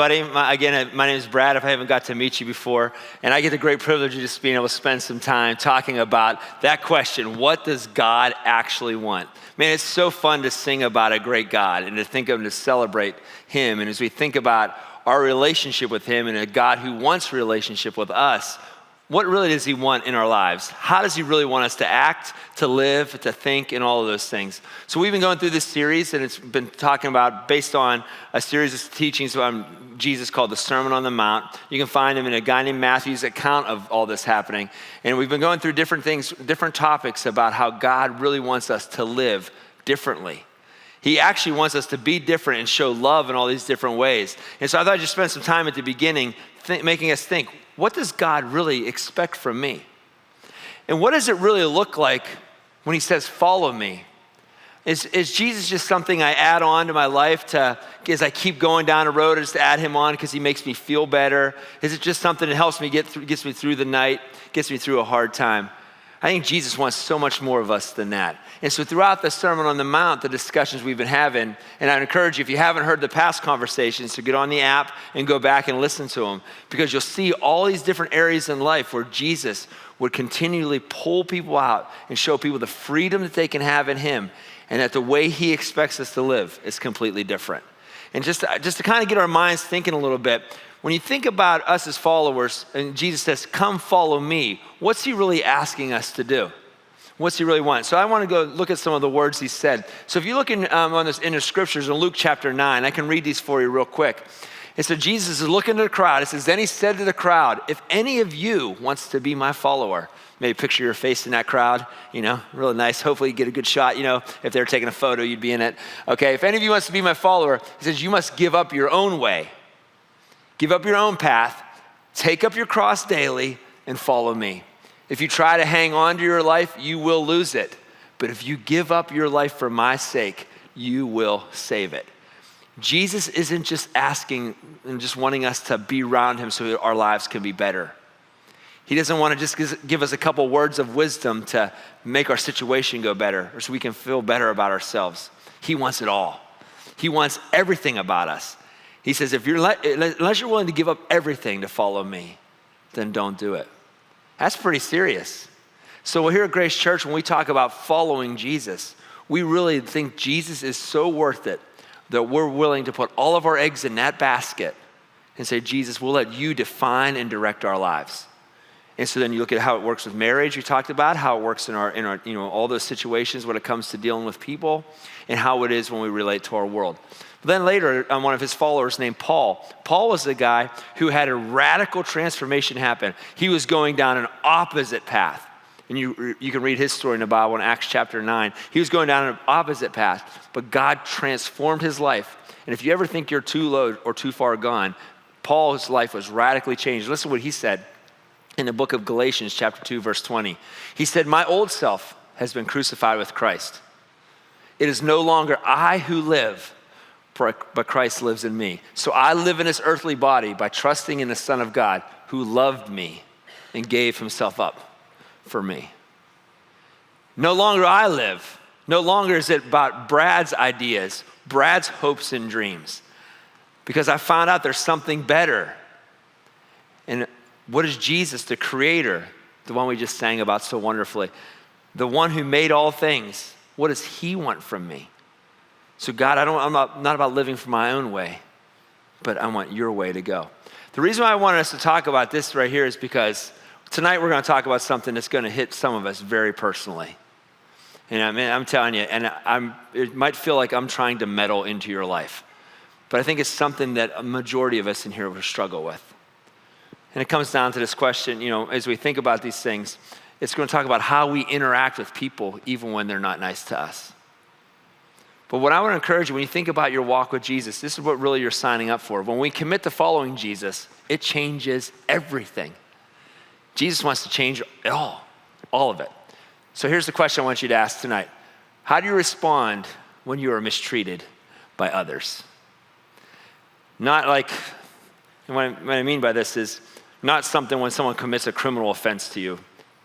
everybody. My name is Brad, if I haven't got to meet you before, and I get the great privilege of just being able to spend some time talking about that question, what does God actually want? Man, it's so fun to sing about a great God and to think of and to celebrate him. And as we think about our relationship with him and a God who wants relationship with us, what really does he want in our lives? How does he really want us to act, to live, to think, and all of those things? So we've been going through this series, and it's been talking about, based on a series of teachings on Jesus called the Sermon on the Mount. You can find them in a guy named Matthew's account of all this happening. And we've been going through different things, different topics about how God really wants us to live differently. He actually wants us to be different and show love in all these different ways. And so I thought I'd just spend some time at the beginning making us think, what does God really expect from me? And what does it really look like when he says, follow me? Is Jesus just something I add on to my life as I keep going down the road, just to add him on because he makes me feel better? Is it just something that helps me gets me through the night, gets me through a hard time? I think Jesus wants so much more of us than that. And so throughout the Sermon on the Mount, the discussions we've been having, and I'd encourage you, if you haven't heard the past conversations, to get on the app and go back and listen to them, because you'll see all these different areas in life where Jesus would continually pull people out and show people the freedom that they can have in him, and that the way he expects us to live is completely different. And just to kind of get our minds thinking a little bit, when you think about us as followers, and Jesus says, come follow me, what's he really asking us to do? What's he really want? So I want to go look at some of the words he said. So if you look in the scriptures in Luke chapter 9, I can read these for you real quick. And so Jesus is looking at the crowd. It says, then he said to the crowd, if any of you wants to be my follower, maybe picture your face in that crowd, really nice. Hopefully you get a good shot, if they're taking a photo, you'd be in it. Okay, if any of you wants to be my follower, he says, you must give up your own way. Give up your own path, take up your cross daily, and follow me. If you try to hang on to your life, you will lose it. But if you give up your life for my sake, you will save it. Jesus isn't just asking and just wanting us to be around him so that our lives can be better. He doesn't want to just give us a couple words of wisdom to make our situation go better or so we can feel better about ourselves. He wants it all. He wants everything about us. He says, unless you're willing to give up everything to follow me, then don't do it. That's pretty serious. So here at Grace Church, when we talk about following Jesus, we really think Jesus is so worth it that we're willing to put all of our eggs in that basket and say, Jesus, we'll let you define and direct our lives. And so then you look at how it works with marriage, we talked about, how it works in our all those situations when it comes to dealing with people, and how it is when we relate to our world. But then later, one of his followers named Paul was the guy who had a radical transformation happen. He was going down an opposite path. And you can read his story in the Bible in Acts chapter 9. He was going down an opposite path, but God transformed his life. And if you ever think you're too low or too far gone, Paul's life was radically changed. Listen to what he said in the book of Galatians chapter 2, verse 20. He said, my old self has been crucified with Christ. It is no longer I who live, but Christ lives in me. So I live in this earthly body by trusting in the Son of God who loved me and gave himself up for me. No longer I live. No longer is it about Brad's ideas, Brad's hopes and dreams, because I found out there's something better. And what is Jesus, the creator, the one we just sang about so wonderfully, the one who made all things? What does he want from me? So God, I'm not about living for my own way, but I want your way to go. The reason why I wanted us to talk about this right here is because tonight we're going to talk about something that's going to hit some of us very personally. And I'm telling you, and it might feel like I'm trying to meddle into your life, but I think it's something that a majority of us in here will struggle with. And it comes down to this question, as we think about these things, it's going to talk about how we interact with people even when they're not nice to us. But what I want to encourage you, when you think about your walk with Jesus, this is what really you're signing up for. When we commit to following Jesus, it changes everything. Jesus wants to change it all of it. So here's the question I want you to ask tonight. How do you respond when you are mistreated by others? Not like, and what I mean by this is not something when someone commits a criminal offense to you.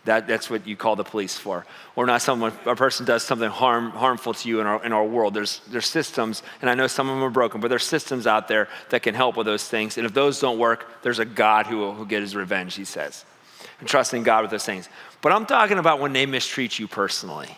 That's what you call the police for. Or not a person does something harmful to you in our world. There's systems, and I know some of them are broken, but there's systems out there that can help with those things. And if those don't work, there's a God who will get his revenge, he says. And trusting God with those things. But I'm talking about when they mistreat you personally.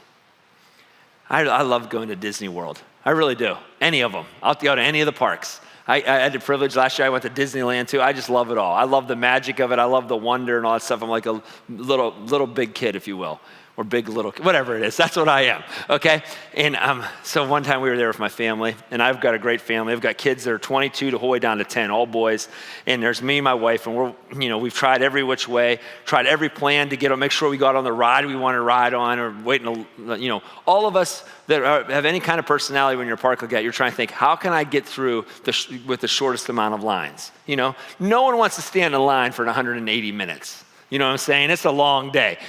I love going to Disney World. I really do. Any of them. I'll go to any of the parks. I had the privilege last year, I went to Disneyland too. I just love it all. I love the magic of it. I love the wonder and all that stuff. I'm like a little big kid, if you will, or big little, whatever it is. That's what I am, okay? And so one time we were there with my family, and I've got a great family. I've got kids that are 22 to all the way down to 10, all boys. And there's me and my wife, and we've tried every which way, tried every plan to make sure we got on the ride we want to ride on, or waiting to, all of us that have any kind of personality when you're a park like that, you're trying to think, how can I get through with the shortest amount of lines? No one wants to stand in line for 180 minutes. You know what I'm saying? It's a long day.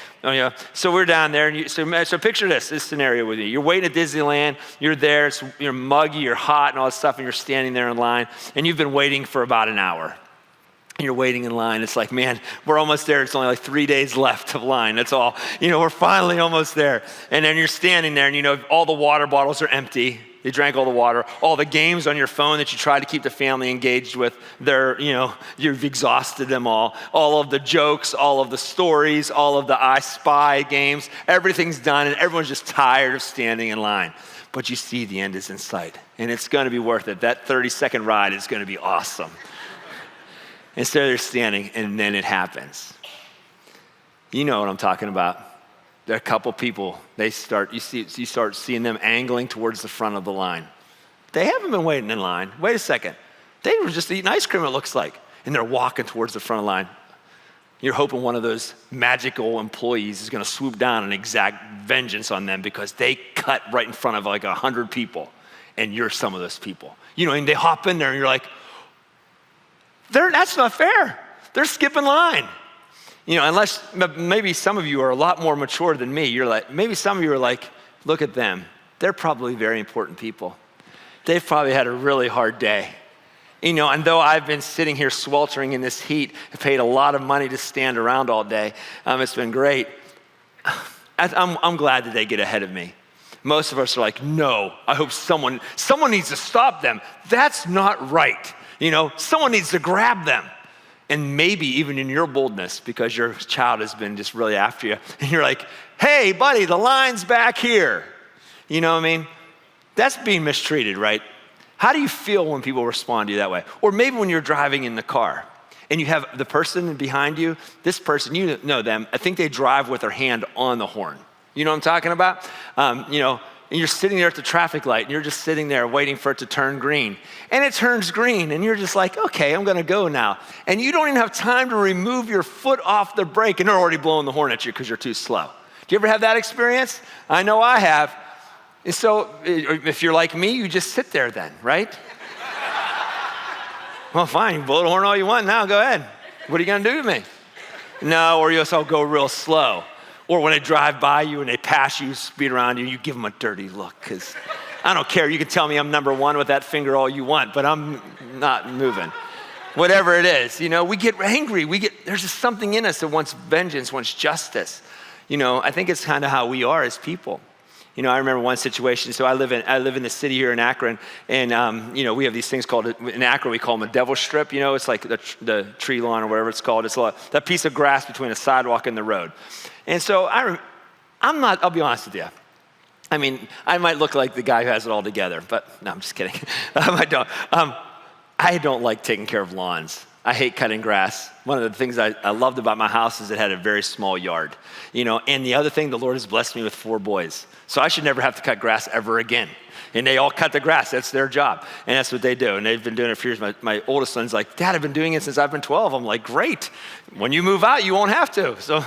So we're down there, and so picture this scenario with you. You're waiting at Disneyland, you're there, you're muggy, you're hot and all that stuff, and you're standing there in line, and you've been waiting for about an hour. And you're waiting in line. It's like, man, we're almost there. It's only like 3 days left of line. That's all. We're finally almost there. And then you're standing there, and all the water bottles are empty. They drank all the water. All the games on your phone that you try to keep the family engaged with, you've exhausted them all. All of the jokes, all of the stories, all of the I Spy games, everything's done, and everyone's just tired of standing in line. But you see the end is in sight, and it's going to be worth it. That 30-second ride is going to be awesome. And so they're standing, and then it happens. You know what I'm talking about. There are a couple people, you start seeing them angling towards the front of the line. They haven't been waiting in line. Wait a second. They were just eating ice cream, it looks like. And they're walking towards the front of the line. You're hoping one of those magical employees is going to swoop down and exact vengeance on them because they cut right in front of like 100 people. And you're some of those people. And they hop in there, and you're like, that's not fair. They're skipping line. Unless maybe some of you are a lot more mature than me. Maybe some of you are like, look at them. They're probably very important people. They've probably had a really hard day. And though I've been sitting here sweltering in this heat, I paid a lot of money to stand around all day. It's been great. I'm glad that they get ahead of me. Most of us are like, no, I hope someone needs to stop them. That's not right. Someone needs to grab them. And maybe even in your boldness, because your child has been just really after you, and you're like, hey, buddy, the line's back here. You know what I mean? That's being mistreated, right? How do you feel when people respond to you that way? Or maybe when you're driving in the car, and you have the person behind you, this person, you know them, I think they drive with their hand on the horn. You know what I'm talking about? And you're sitting there at the traffic light, and you're just sitting there waiting for it to turn green. And it turns green, and you're just like, okay, I'm gonna go now. And you don't even have time to remove your foot off the brake, and they're already blowing the horn at you because you're too slow. Do you ever have that experience? I know I have. And so if you're like me, you just sit there then, right? Well, fine, you blow the horn all you want now, go ahead. What are you gonna do to me? No, or else I'll go real slow. Or when they drive by you and they pass you, speed around you, you give them a dirty look because I don't care. You can tell me I'm number one with that finger all you want, but I'm not moving. Whatever it is, we get angry. There's just something in us that wants vengeance, wants justice. I think it's kind of how we are as people. I remember one situation. So I live in the city here in Akron, and we have these things called, in Akron we call them a devil strip. It's like the tree lawn or whatever it's called. It's that piece of grass between a sidewalk and the road. And so I'll be honest with you. I mean, I might look like the guy who has it all together, but no, I'm just kidding. I don't. I don't like taking care of lawns. I hate cutting grass. One of the things I loved about my house is it had a very small yard. And the other thing, the Lord has blessed me with 4 boys. So I should never have to cut grass ever again. And they all cut the grass. That's their job. And that's what they do. And they've been doing it for years. My oldest son's like, Dad, I've been doing it since I've been 12. I'm like, great. When you move out, you won't have to. So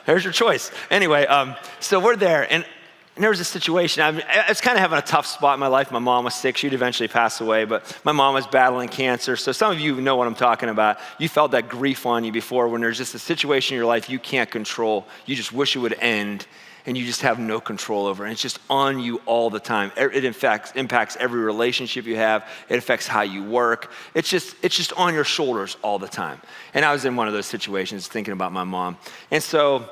there's your choice. Anyway, so we're there. And there was a situation. I was kind of having a tough spot in my life. My mom was sick. She'd eventually pass away. But my mom was battling cancer. So some of you know what I'm talking about. You felt that grief on you before when there's just a situation in your life you can't control. You just wish it would end. And you just have no control over it. And it's just on you all the time. It impacts every relationship you have. It affects how you work. It's just on your shoulders all the time. And I was in one of those situations thinking about my mom. And so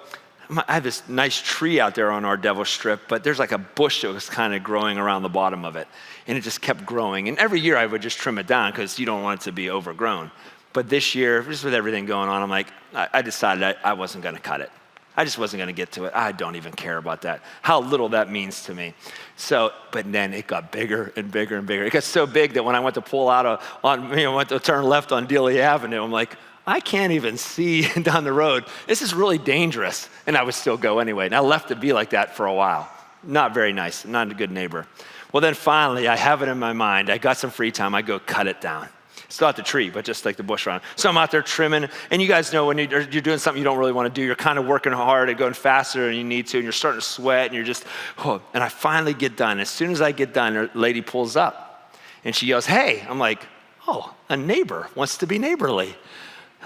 I have this nice tree out there on our Devil Strip, but there's like a bush that was kind of growing around the bottom of it. And it just kept growing. And every year I would just trim it down because you don't want it to be overgrown. But this year, just with everything going on, I'm like, I decided I wasn't going to cut it. I just wasn't going to get to it. I don't even care about that, how little that means to me. So, but then it got bigger and bigger and bigger. It got so big that when I went to pull out went to turn left on Dealey Avenue, I'm like, I can't even see down the road. This is really dangerous. And I would still go anyway. And I left it be like that for a while. Not very nice, not a good neighbor. Well, then finally, I have it in my mind. I got some free time. I go cut it down. It's not the tree, but just like the bush around. So I'm out there trimming. And you guys know when you're doing something you don't really want to do, you're kind of working hard and going faster than you need to. And you're starting to sweat. And you're just, and I finally get done. As soon as I get done, a lady pulls up. And she yells, hey. I'm like, oh, a neighbor wants to be neighborly.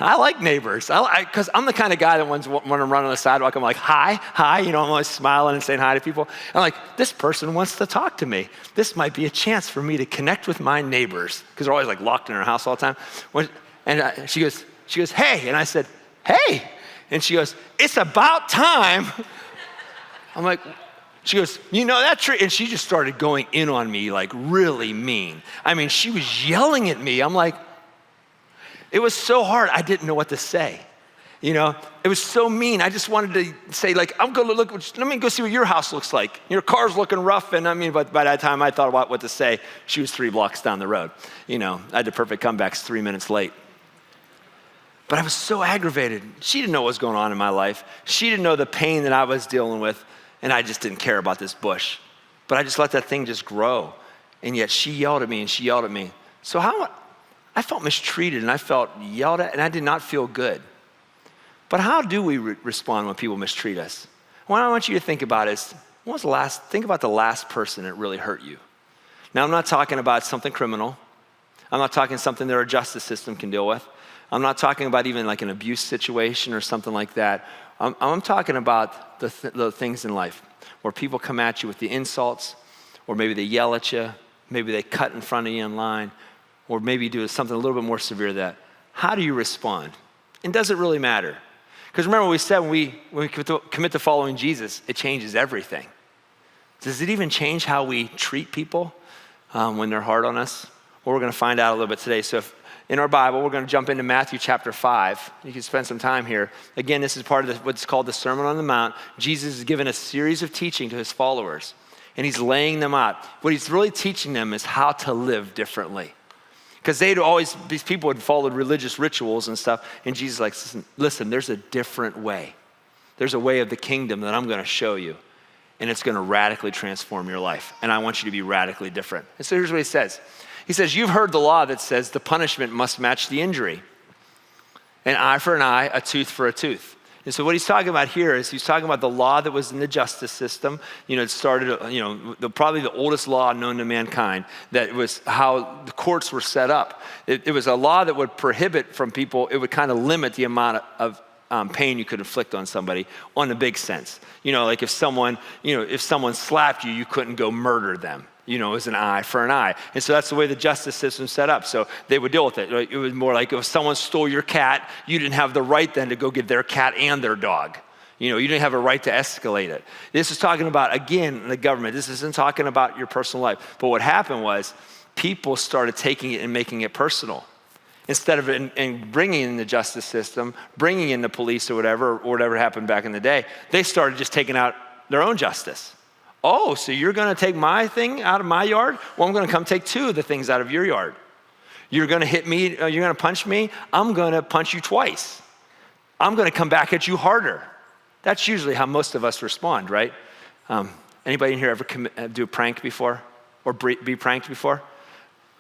I like neighbors, because I'm the kind of guy that when I'm running on the sidewalk, I'm like, hi, I'm always smiling and saying hi to people. I'm like, this person wants to talk to me. This might be a chance for me to connect with my neighbors, because they're always like locked in their house all the time. And she goes, hey, and I said, hey, and she goes, it's about time. I'm like, she goes, you know that tree? And she just started going in on me like really mean. I mean, she was yelling at me. I'm like, it was so hard, I didn't know what to say. It was so mean. I just wanted to say, like, I'm going to let me go see what your house looks like. Your car's looking rough. And but by that time I thought about what to say. She was 3 blocks down the road. I had the perfect comebacks 3 minutes late. But I was so aggravated. She didn't know what was going on in my life. She didn't know the pain that I was dealing with. And I just didn't care about this bush. But I just let that thing just grow. And yet she yelled at me and she yelled at me. So I felt mistreated and I felt yelled at and I did not feel good. But how do we respond when people mistreat us? What I want you to think about is, think about the last person that really hurt you. Now, I'm not talking about something criminal. I'm not talking something that our justice system can deal with. I'm not talking about even like an abuse situation or something like that. I'm talking about the things in life where people come at you with the insults, or maybe they yell at you, maybe they cut in front of you in line, or maybe do something a little bit more severe than that. How do you respond? And does it really matter? Because remember what we said, when we commit to following Jesus, it changes everything. Does it even change how we treat people when they're hard on us? Well, we're going to find out a little bit today. So in our Bible, we're going to jump into Matthew chapter 5. You can spend some time here. Again, this is part of what's called the Sermon on the Mount. Jesus is giving a series of teaching to his followers, and he's laying them out. What he's really teaching them is how to live differently. Because these people had followed religious rituals and stuff. And Jesus is like, listen, there's a different way. There's a way of the kingdom that I'm going to show you. And it's going to radically transform your life. And I want you to be radically different. And so here's what he says. He says, you've heard the law that says the punishment must match the injury. An eye for an eye, a tooth for a tooth. And so what he's talking about here is he's talking about the law that was in the justice system. It started, probably the oldest law known to mankind. That was how the courts were set up. It was a law that would prohibit from people, it would kind of limit the amount of pain you could inflict on somebody on a big sense. Like if someone slapped you, you couldn't go murder them. It was an eye for an eye. And so that's the way the justice system set up. So they would deal with it. It was more like if someone stole your cat, you didn't have the right then to go get their cat and their dog. You didn't have a right to escalate it. This is talking about, again, the government. This isn't talking about your personal life. But what happened was people started taking it and making it personal. Instead of in bringing in the justice system, bringing in the police or whatever happened back in the day, they started just taking out their own justice. Oh, so you're going to take my thing out of my yard? Well, I'm going to come take 2 of the things out of your yard. You're going to hit me, you're going to punch me? I'm going to punch you twice. I'm going to come back at you harder. That's usually how most of us respond, right? Anybody in here ever do a prank before or be pranked before?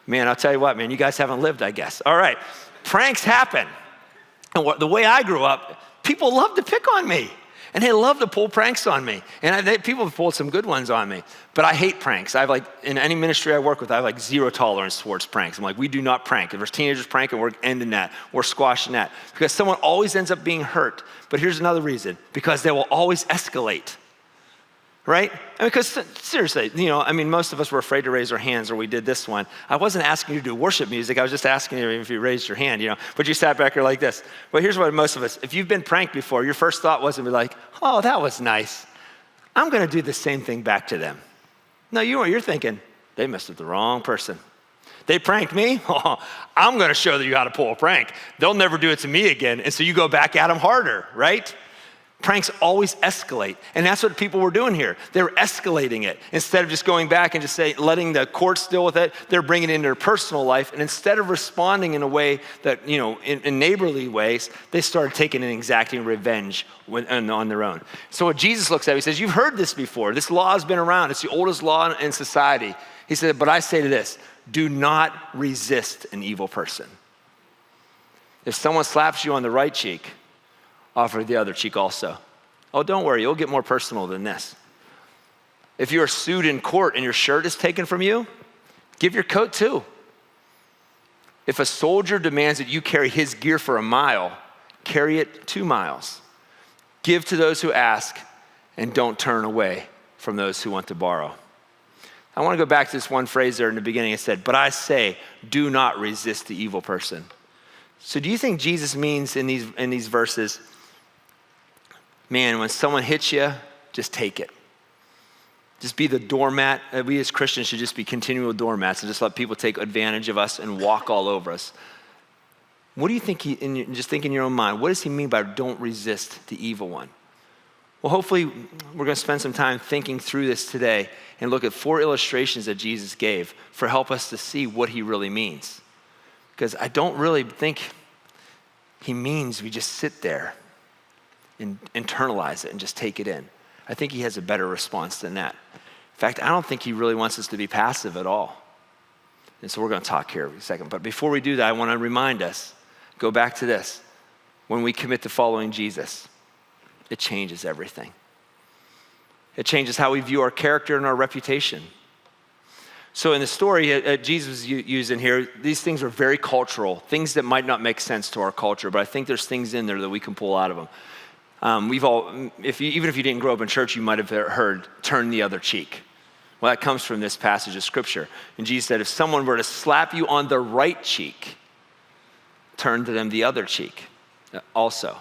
Man, I'll tell you what, man, you guys haven't lived, I guess. All right, pranks happen. And the way I grew up, people love to pick on me. And they love to pull pranks on me. And people have pulled some good ones on me. But I hate pranks. In any ministry I work with, I have 0 tolerance towards pranks. I'm like, we do not prank. If there's teenagers pranking, we're ending that. We're squashing that. Because someone always ends up being hurt. But here's another reason. Because they will always escalate. right? I mean, because seriously, most of us were afraid to raise our hands, or we did this one. I wasn't asking you to do worship music. I was just asking you if you raised your hand, but you sat back here like this. But here's what most of us, if you've been pranked before, your first thought wasn't be like, oh, that was nice. I'm going to do the same thing back to them. No, you're thinking, they messed with the wrong person. They pranked me? Oh, I'm going to show you how to pull a prank. They'll never do it to me again. And so you go back at them harder, right? Pranks always escalate. And that's what people were doing here. They were escalating it. Instead of just going back and just letting the courts deal with it, they're bringing it into their personal life. And instead of responding in a way that, in neighborly ways, they started taking and exacting revenge on their own. So what Jesus looks at, he says, you've heard this before. This law has been around. It's the oldest law in society. He said, but I say to this, do not resist an evil person. If someone slaps you on the right cheek, offer the other cheek also. Oh, don't worry, you'll get more personal than this. If you're sued in court and your shirt is taken from you, give your coat too. If a soldier demands that you carry his gear for a mile, carry it 2 miles. Give to those who ask, and don't turn away from those who want to borrow. I want to go back to this one phrase there in the beginning. It said, but I say, do not resist the evil person. So do you think Jesus means in these verses, man, when someone hits you, just take it. Just be the doormat. We as Christians should just be continual doormats and just let people take advantage of us and walk all over us. What do you think, just think in your own mind, what does he mean by don't resist the evil one? Well, hopefully we're going to spend some time thinking through this today and look at 4 illustrations that Jesus gave for help us to see what he really means. Because I don't really think he means we just sit there and internalize it and just take it in. I think he has a better response than that. In fact, I don't think he really wants us to be passive at all. And so we're going to talk here in a second. But before we do that, I want to remind us, go back to this. When we commit to following Jesus, it changes everything. It changes how we view our character and our reputation. So in the story Jesus used in here, these things are very cultural, things that might not make sense to our culture, but I think there's things in there that we can pull out of them. Even if you didn't grow up in church, you might have heard, turn the other cheek. Well, that comes from this passage of scripture. And Jesus said, if someone were to slap you on the right cheek, turn to them the other cheek also.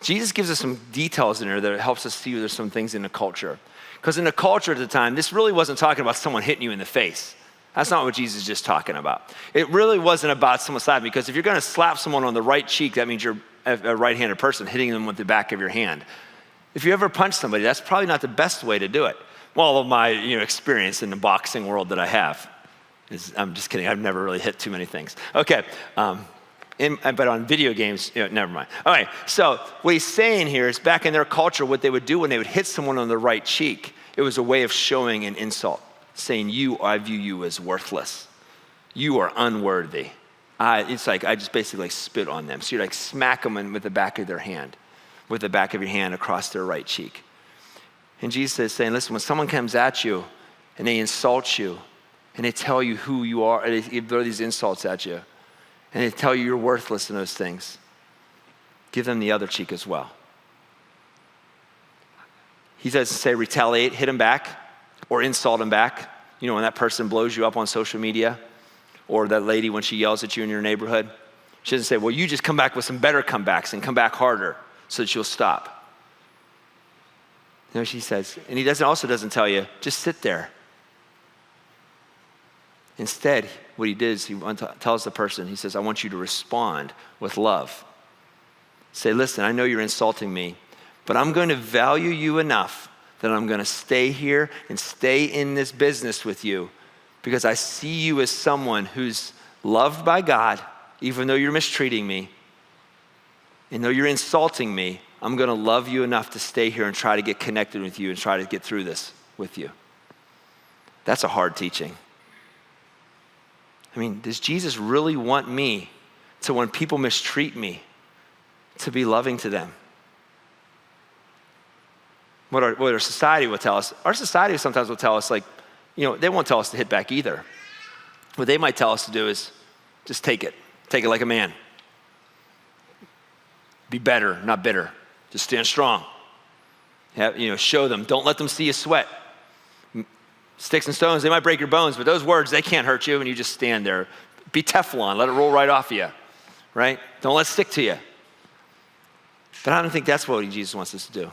Jesus gives us some details in there that helps us see there's some things in the culture. Because in the culture at the time, this really wasn't talking about someone hitting you in the face. That's not what Jesus is just talking about. It really wasn't about someone slapping, because if you're going to slap someone on the right cheek, that means you're a right-handed person hitting them with the back of your hand. If you ever punch somebody, that's probably not the best way to do it. Well, of my experience in the boxing world that I have, I'm just kidding. I've never really hit too many things. Okay. But on video games, never mind. All right, so what he's saying here is back in their culture, what they would do when they would hit someone on the right cheek, it was a way of showing an insult, saying, I view you as worthless. You are unworthy. It's like I just basically spit on them. So you smack them with the back of their hand, with the back of your hand across their right cheek. And Jesus is saying, listen, when someone comes at you and they insult you and they tell you who you are, and they throw these insults at you, and they tell you you're worthless in those things, give them the other cheek as well. He doesn't say retaliate, hit them back, or insult them back. When that person blows you up on social media, or that lady when she yells at you in your neighborhood, she doesn't say, well, you just come back with some better comebacks and come back harder so that you'll stop. No, she says, and he also doesn't tell you, just sit there. Instead, what he did is he tells the person, he says, I want you to respond with love. Say, listen, I know you're insulting me, but I'm going to value you enough that I'm going to stay here and stay in this business with you because I see you as someone who's loved by God, even though you're mistreating me. And though you're insulting me, I'm going to love you enough to stay here and try to get connected with you and try to get through this with you. That's a hard teaching. I mean, does Jesus really want me to, when people mistreat me, to be loving to them? What our society will tell us, our society sometimes will tell us they won't tell us to hit back either. What they might tell us to do is just take it like a man. Be better, not bitter. Just stand strong. Show them. Don't let them see you sweat. Sticks and stones, they might break your bones, but those words, they can't hurt you, and you just stand there. Be Teflon, let it roll right off of you, right? Don't let it stick to you. But I don't think that's what Jesus wants us to do.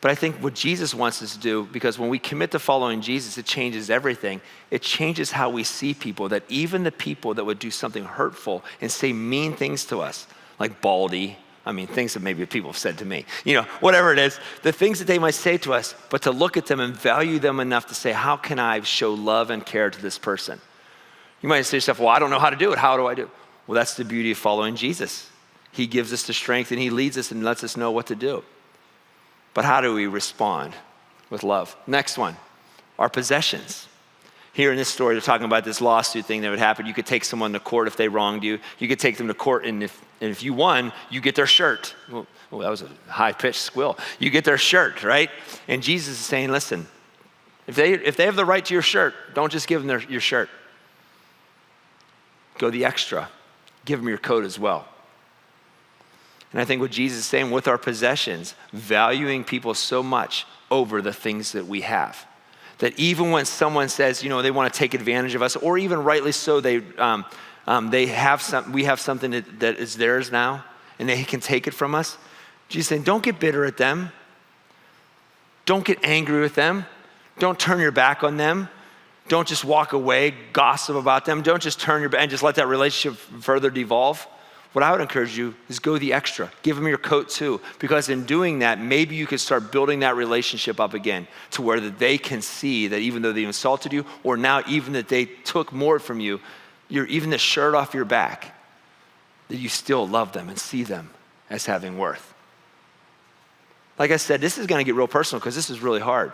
But I think what Jesus wants us to do, because when we commit to following Jesus, it changes everything. It changes how we see people, that even the people that would do something hurtful and say mean things to us, like baldy, things that maybe people have said to me, whatever it is, the things that they might say to us, but to look at them and value them enough to say, how can I show love and care to this person? You might say to yourself, well, I don't know how to do it. How do I do it? Well, that's the beauty of following Jesus. He gives us the strength and he leads us and lets us know what to do. But how do we respond? With love. Next one, our possessions. Here in this story, they're talking about this lawsuit thing that would happen. You could take someone to court if they wronged you. You could take them to court, and if you won, you get their shirt. Well, that was a high-pitched squeal. You get their shirt, right? And Jesus is saying, listen, if they have the right to your shirt, don't just give them your shirt. Go the extra. Give them your coat as well. And I think what Jesus is saying with our possessions, valuing people so much over the things that we have, that even when someone says, they want to take advantage of us, or even rightly so, we have something that is theirs now, and they can take it from us. Jesus is saying, don't get bitter at them. Don't get angry with them. Don't turn your back on them. Don't just walk away, gossip about them. Don't just turn your back and just let that relationship further devolve. What I would encourage you is go the extra. Give them your coat too. Because in doing that, maybe you can start building that relationship up again to where that they can see that even though they insulted you, or now even that they took more from you, even the shirt off your back, that you still love them and see them as having worth. Like I said, this is going to get real personal because this is really hard.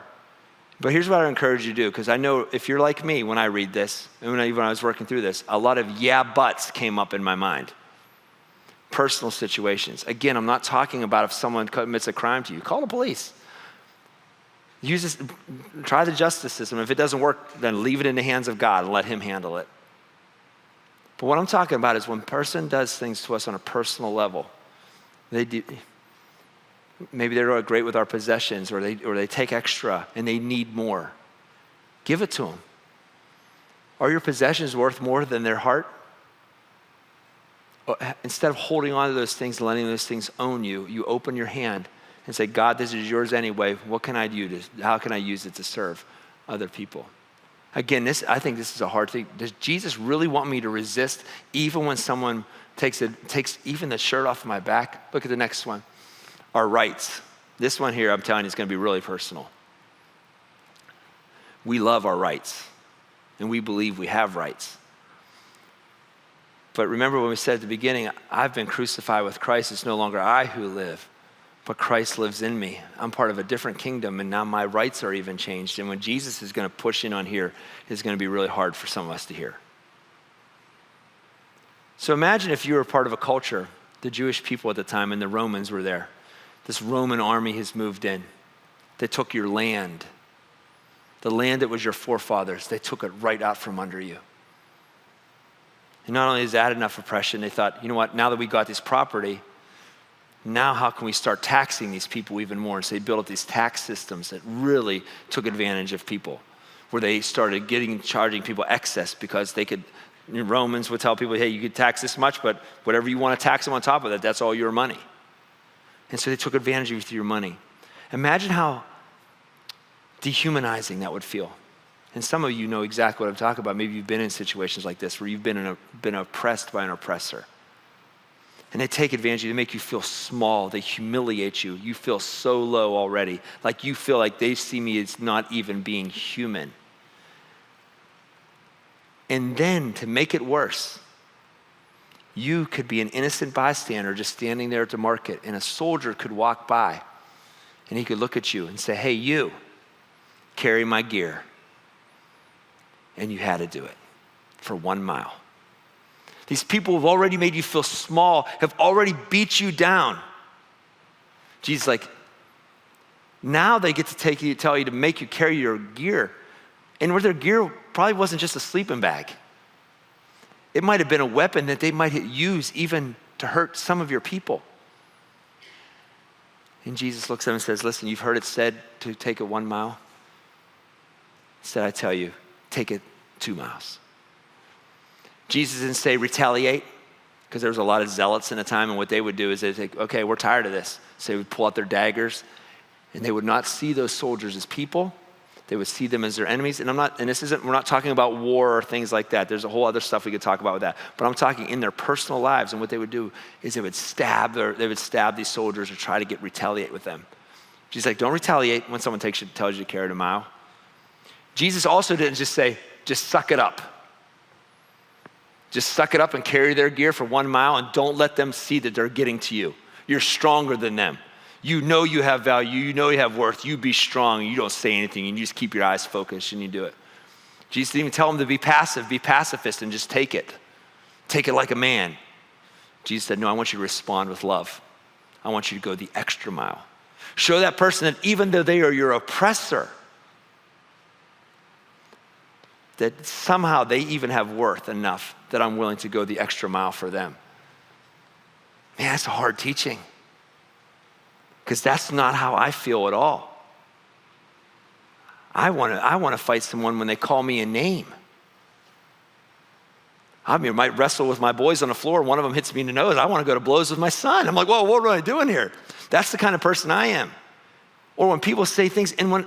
But here's what I encourage you to do, because I know if you're like me when I read this, and when I was working through this, a lot of yeah buts came up in my mind. Personal situations. Again, I'm not talking about if someone commits a crime to you. Call the police. Try the justice system. If it doesn't work, then leave it in the hands of God and let him handle it. But what I'm talking about is when a person does things to us on a personal level, maybe they're great with our possessions, or they take extra and they need more. Give it to them. Are your possessions worth more than their heart? Instead of holding on to those things and letting those things own you, you open your hand and say, God, this is yours anyway. What can I do? How can I use it to serve other people? Again, I think this is a hard thing. Does Jesus really want me to resist even when someone takes even the shirt off my back? Look at the next one. Our rights. This one here, I'm telling you, is going to be really personal. We love our rights, and we believe we have rights. But remember when we said at the beginning, I've been crucified with Christ. It's no longer I who live, but Christ lives in me. I'm part of a different kingdom, and now my rights are even changed. And when Jesus is going to push in on here, it's going to be really hard for some of us to hear. So imagine if you were part of a culture, the Jewish people at the time, and the Romans were there. This Roman army has moved in. They took your land. The land that was your forefathers, they took it right out from under you. And not only is that enough oppression, they thought, you know what, now that we got this property, now how can we start taxing these people even more? And so they built up these tax systems that really took advantage of people, where they started charging people excess because they could, Romans would tell people, hey, you could tax this much, but whatever you want to tax them on top of that, that's all your money. And so they took advantage of you through your money. Imagine how dehumanizing that would feel. And some of you know exactly what I'm talking about. Maybe you've been in situations like this where you've been oppressed by an oppressor. And they take advantage of you. They make you feel small. They humiliate you. You feel so low already. Like you feel like they see me as not even being human. And then to make it worse, you could be an innocent bystander just standing there at the market, and a soldier could walk by and he could look at you and say, hey, you, carry my gear. And you had to do it for 1 mile. These people have already made you feel small, have already beat you down. Jesus is like, now they get to tell you to make you carry your gear. And with their gear probably wasn't just a sleeping bag. It might have been a weapon that they might use even to hurt some of your people. And Jesus looks at him and says, listen, you've heard it said to take it 1 mile. Instead, I tell you, take it 2 miles. Jesus didn't say retaliate, because there was a lot of zealots in the time, and what they would do is they'd say, okay, we're tired of this. So they would pull out their daggers, and they would not see those soldiers as people. They would see them as their enemies. And we're not talking about war or things like that. There's a whole other stuff we could talk about with that. But I'm talking in their personal lives, and what they would do is they would stab these soldiers or try to retaliate with them. Jesus like, don't retaliate when someone tells you to carry it a mile. Jesus also didn't just say, just suck it up. Just suck it up and carry their gear for 1 mile and don't let them see that they're getting to you. You're stronger than them. You know you have value. You know you have worth. You be strong. You don't say anything. You just keep your eyes focused and you do it. Jesus didn't even tell them to be passive, be pacifist and just take it. Take it like a man. Jesus said, no, I want you to respond with love. I want you to go the extra mile. Show that person that even though they are your oppressor, that somehow they even have worth enough that I'm willing to go the extra mile for them. Man, that's a hard teaching. Because that's not how I feel at all. I want to fight someone when they call me a name. I might wrestle with my boys on the floor. One of them hits me in the nose. I want to go to blows with my son. I'm like, whoa, what am I doing here? That's the kind of person I am. Or when people say things, and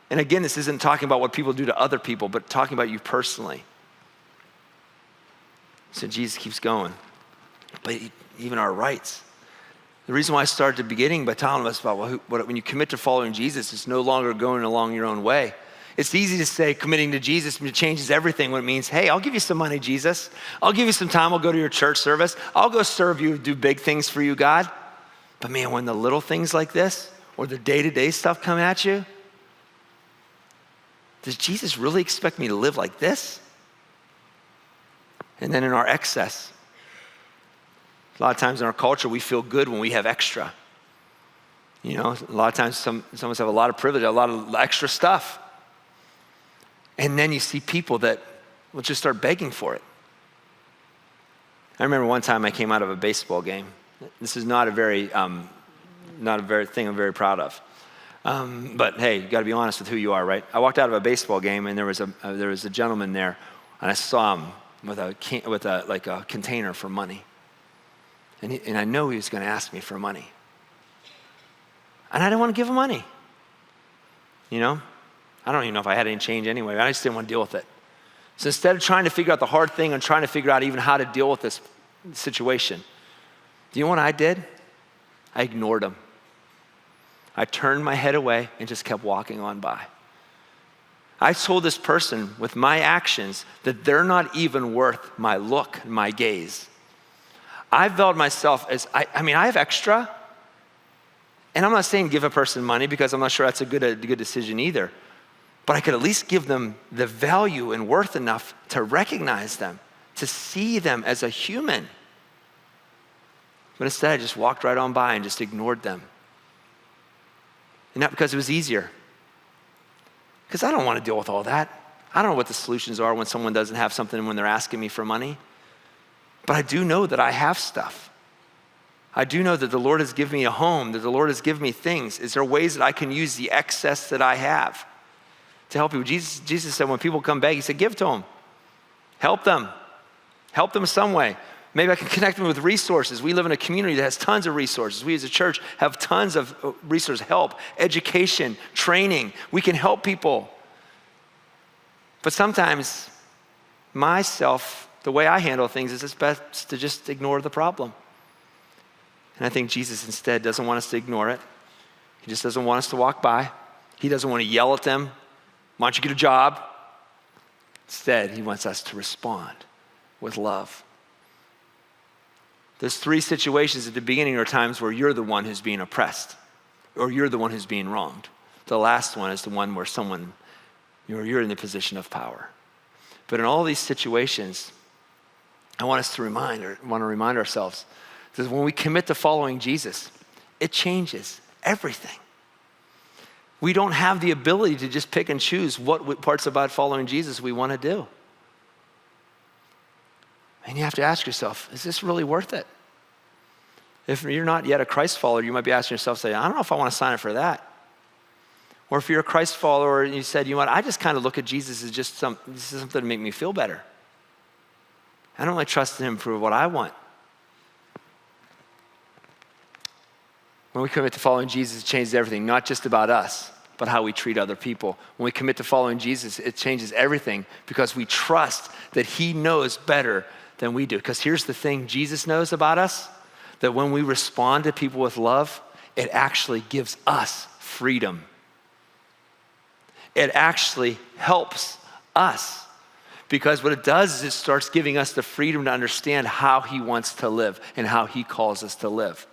again, this isn't talking about what people do to other people, but talking about you personally. So Jesus keeps going. But even our rights. The reason why I started at the beginning by telling us about when you commit to following Jesus, it's no longer going along your own way. It's easy to say committing to Jesus changes everything when it means, hey, I'll give you some money, Jesus. I'll give you some time. I'll go to your church service. I'll go serve you, do big things for you, God. But man, when the little things like this or the day-to-day stuff come at you, does Jesus really expect me to live like this? And then in our excess, a lot of times in our culture, we feel good when we have extra. You know, a lot of times some of us have a lot of privilege, a lot of extra stuff. And then you see people that will just start begging for it. I remember one time I came out of a baseball game. This is not a thing I'm very proud of. But hey, you gotta be honest with who you are, right? I walked out of a baseball game and there was a gentleman there and I saw him with a container for money. And I know he was gonna ask me for money. And I didn't want to give him money. You know? I don't even know if I had any change anyway. I just didn't want to deal with it. So instead of trying to figure out the hard thing and trying to figure out even how to deal with this situation, do you know what I did? I ignored him. I turned my head away and just kept walking on by. I told this person with my actions that they're not even worth my look and my gaze. I felt myself as, I have extra. And I'm not saying give a person money because I'm not sure that's a good decision either. But I could at least give them the value and worth enough to recognize them, to see them as a human. But instead I just walked right on by and just ignored them. And not because it was easier. Because I don't want to deal with all that. I don't know what the solutions are when someone doesn't have something when they're asking me for money. But I do know that I have stuff. I do know that the Lord has given me a home, that the Lord has given me things. Is there ways that I can use the excess that I have to help people? Jesus said when people come back, he said, give to them. Help them. Help them some way. Maybe I can connect them with resources. We live in a community that has tons of resources. We as a church have tons of resources, help, education, training. We can help people. But sometimes myself, the way I handle things is it's best to just ignore the problem. And I think Jesus instead doesn't want us to ignore it. He just doesn't want us to walk by. He doesn't want to yell at them. Why don't you get a job? Instead, he wants us to respond with love. There's 3 situations at the beginning are times where you're the one who's being oppressed or you're the one who's being wronged. The last one is the one where you're in the position of power. But in all these situations, I want to remind ourselves that when we commit to following Jesus, it changes everything. We don't have the ability to just pick and choose what parts about following Jesus we want to do. And you have to ask yourself, is this really worth it? If you're not yet a Christ follower, you might be asking yourself, say, I don't know if I want to sign up for that. Or if you're a Christ follower and you said, you know what, I just kind of look at Jesus as just something to make me feel better. I don't really trust in him for what I want. When we commit to following Jesus, it changes everything, not just about us, but how we treat other people. When we commit to following Jesus, it changes everything because we trust that he knows better than we do. Because here's the thing Jesus knows about us, that when we respond to people with love, it actually gives us freedom. It actually helps us because what it does is it starts giving us the freedom to understand how he wants to live and how he calls us to live.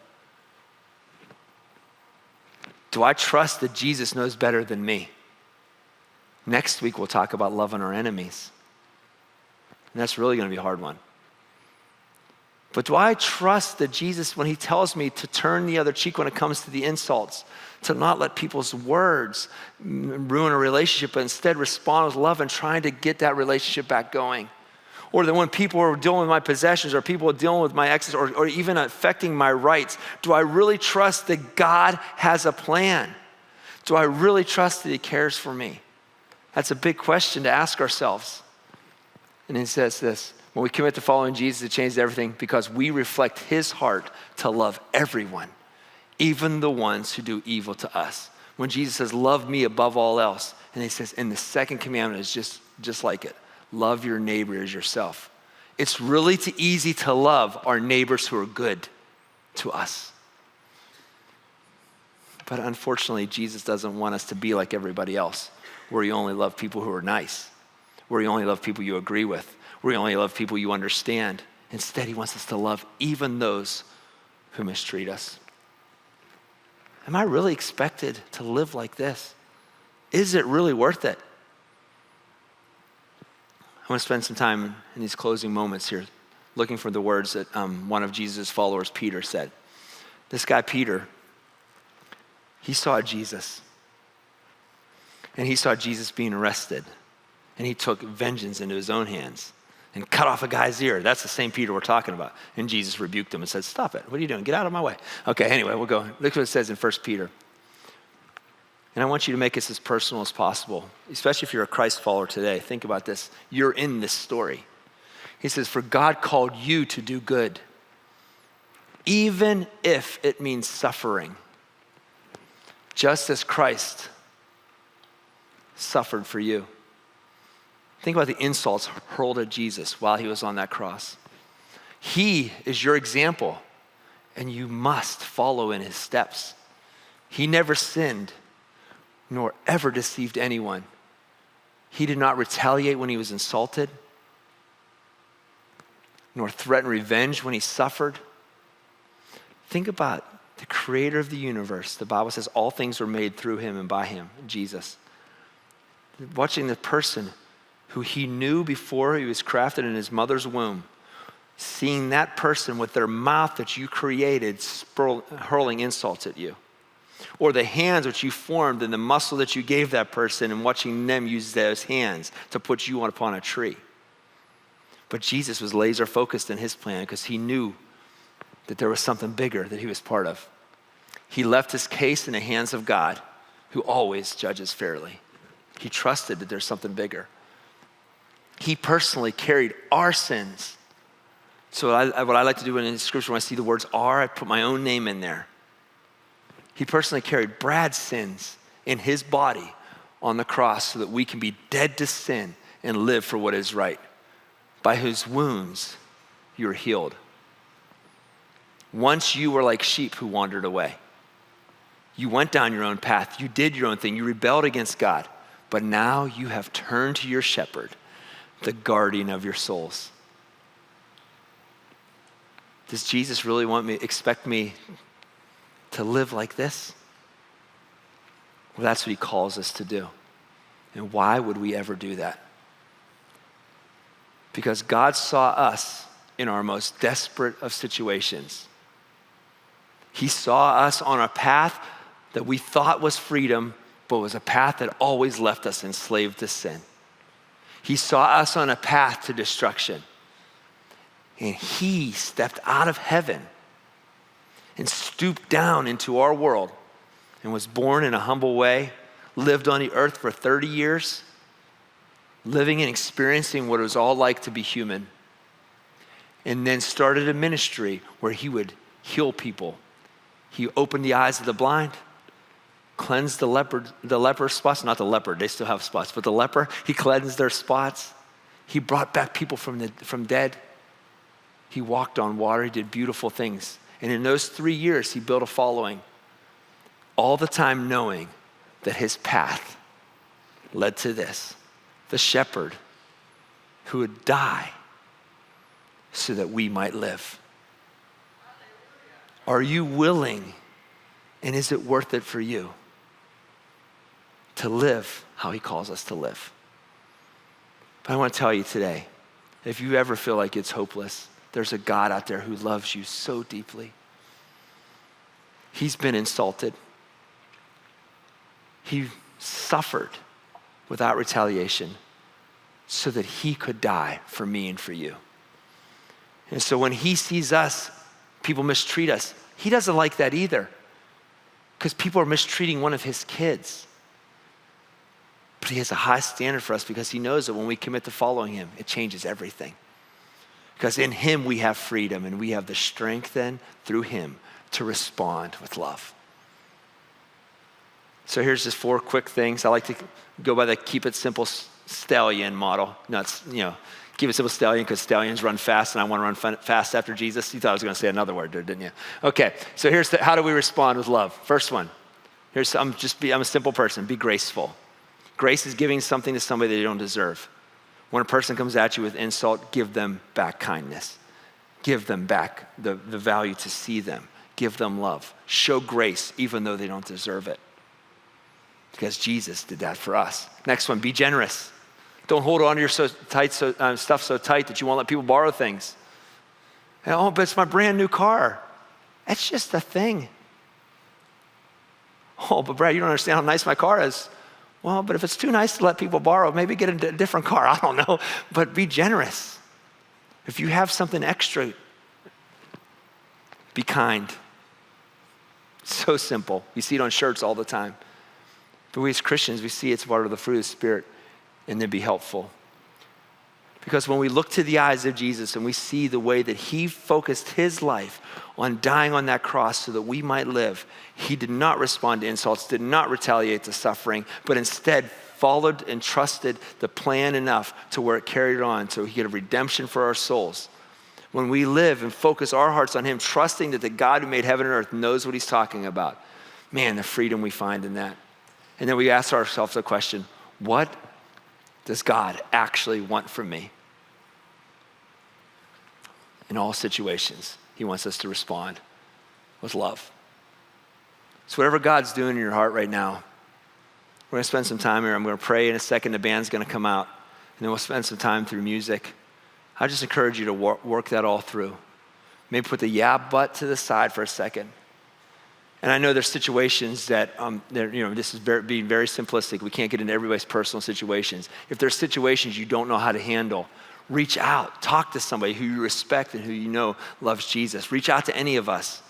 Do I trust that Jesus knows better than me? Next week, we'll talk about loving our enemies. And that's really going to be a hard one. But do I trust that Jesus, when he tells me to turn the other cheek when it comes to the insults, to not let people's words ruin a relationship, but instead respond with love and trying to get that relationship back going? Or that when people are dealing with my possessions or people are dealing with my exes or even affecting my rights, do I really trust that God has a plan? Do I really trust that he cares for me? That's a big question to ask ourselves. And he says this, when we commit to following Jesus, it changes everything because we reflect his heart to love everyone, even the ones who do evil to us. When Jesus says, love me above all else, and he says, and the second commandment is just like it. Love your neighbor as yourself. It's really too easy to love our neighbors who are good to us. But unfortunately, Jesus doesn't want us to be like everybody else, where you only love people who are nice, where you only love people you agree with, where you only love people you understand. Instead, he wants us to love even those who mistreat us. Am I really expected to live like this? Is it really worth it? I want to spend some time in these closing moments here looking for the words that one of Jesus' followers, Peter, said. This guy, Peter, he saw Jesus. And he saw Jesus being arrested. And he took vengeance into his own hands and cut off a guy's ear. That's the same Peter we're talking about. And Jesus rebuked him and said, stop it. What are you doing? Get out of my way. Okay, anyway, we'll go. Look what it says in 1 Peter. And I want you to make this as personal as possible, especially if you're a Christ follower today. Think about this. You're in this story. He says, for God called you to do good, even if it means suffering, just as Christ suffered for you. Think about the insults hurled at Jesus while he was on that cross. He is your example, and you must follow in his steps. He never sinned, nor ever deceived anyone. He did not retaliate when he was insulted, nor threaten revenge when he suffered. Think about the creator of the universe. The Bible says all things were made through him and by him, Jesus. Watching the person who he knew before he was crafted in his mother's womb, seeing that person with their mouth that you created hurling insults at you. Or the hands which you formed and the muscle that you gave that person and watching them use those hands to put you upon a tree. But Jesus was laser focused in his plan because he knew that there was something bigger that he was part of. He left his case in the hands of God, who always judges fairly. He trusted that there's something bigger. He personally carried our sins. So what I like to do in the scripture, when I see the words "our," I put my own name in there. He personally carried Brad's sins in his body on the cross so that we can be dead to sin and live for what is right. By whose wounds you are healed. Once you were like sheep who wandered away. You went down your own path. You did your own thing. You rebelled against God. But now you have turned to your shepherd, the guardian of your souls. Does Jesus really expect me to live like this? Well, that's what he calls us to do. And why would we ever do that? Because God saw us in our most desperate of situations. He saw us on a path that we thought was freedom, but was a path that always left us enslaved to sin. He saw us on a path to destruction. And he stepped out of heaven. and stooped down into our world and was born in a humble way, lived on the earth for 30 years, living and experiencing what it was all like to be human, and then started a ministry where he would heal people. He opened the eyes of the blind, cleansed the leper spots, not the leopard, they still have spots, but the leper, he cleansed their spots. He brought back people from dead. He walked on water, he did beautiful things. And in those 3 years, he built a following, all the time knowing that his path led to this, the shepherd who would die so that we might live. Are you willing, and is it worth it for you to live how he calls us to live? But I want to tell you today, if you ever feel like it's hopeless, there's a God out there who loves you so deeply. He's been insulted. He suffered without retaliation so that he could die for me and for you. And so when he sees us, people mistreat us, he doesn't like that either, because people are mistreating one of his kids. But he has a high standard for us because he knows that when we commit to following him, it changes everything. Because in him we have freedom, and we have the strength then through him to respond with love. So here's just 4 quick things. I like to go by the keep it simple stallion model. Keep it simple stallion because stallions run fast, and I want to run fast after Jesus. You thought I was going to say another word there, didn't you? Okay, so here's how do we respond with love? First one, I'm a simple person. Be graceful. Grace is giving something to somebody they don't deserve. When a person comes at you with insult, give them back kindness. Give them back the value to see them. Give them love. Show grace even though they don't deserve it. Because Jesus did that for us. Next one, be generous. Don't hold on to your stuff so tight that you won't let people borrow things. Oh, but it's my brand new car. That's just a thing. Oh, but Brad, you don't understand how nice my car is. Well, but if it's too nice to let people borrow, maybe get a different car. I don't know. But be generous. If you have something extra, be kind. So simple. You see it on shirts all the time. But we as Christians, we see it's part of the fruit of the Spirit, and then be helpful. Because when we look to the eyes of Jesus and we see the way that he focused his life on dying on that cross so that we might live, he did not respond to insults, did not retaliate to suffering, but instead followed and trusted the plan enough to where it carried on so he could have redemption for our souls. When we live and focus our hearts on him, trusting that the God who made heaven and earth knows what he's talking about, man, the freedom we find in that. And then we ask ourselves the question, what does God actually want from me? In all situations, he wants us to respond with love. So whatever God's doing in your heart right now, we're going to spend some time here. I'm going to pray in a second. The band's going to come out, and then we'll spend some time through music. I just encourage you to work that all through. Maybe put the yeah, but to the side for a second. And I know there's situations that, this is being very simplistic. We can't get into everybody's personal situations. If there's situations you don't know how to handle, reach out, talk to somebody who you respect and who you know loves Jesus. Reach out to any of us,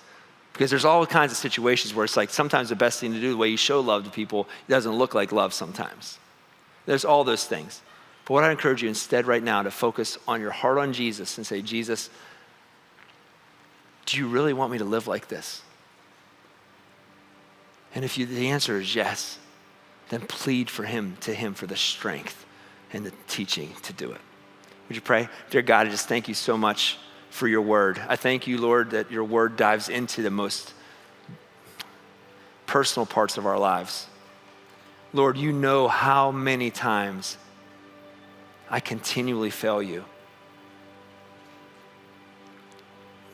because there's all kinds of situations where it's like sometimes the best thing to do, the way you show love to people, it doesn't look like love sometimes. There's all those things. But what I encourage you instead right now to focus on your heart on Jesus and say, Jesus, do you really want me to live like this? And if the answer is yes, then plead for him for the strength and the teaching to do it. Would you pray? Dear God, I just thank you so much for your word. I thank you, Lord, that your word dives into the most personal parts of our lives. Lord, you know how many times I continually fail you.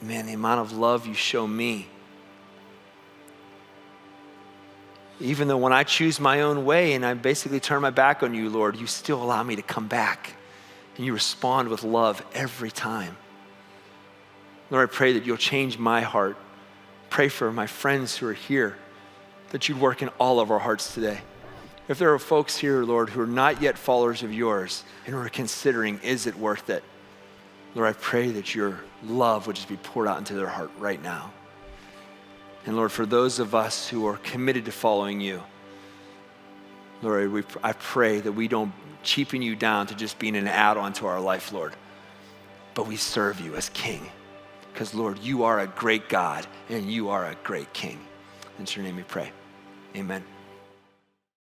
Man, the amount of love you show me. Even though when I choose my own way and I basically turn my back on you, Lord, you still allow me to come back. And you respond with love every time. Lord, I pray that you'll change my heart. Pray for my friends who are here, that you'd work in all of our hearts today. If there are folks here, Lord, who are not yet followers of yours and who are considering, is it worth it? Lord, I pray that your love would just be poured out into their heart right now. And Lord, for those of us who are committed to following you, Lord, I pray that we don't cheapen you down to just being an add-on to our life, Lord, but we serve you as King. Because, Lord, you are a great God and you are a great King. In your name we pray. Amen.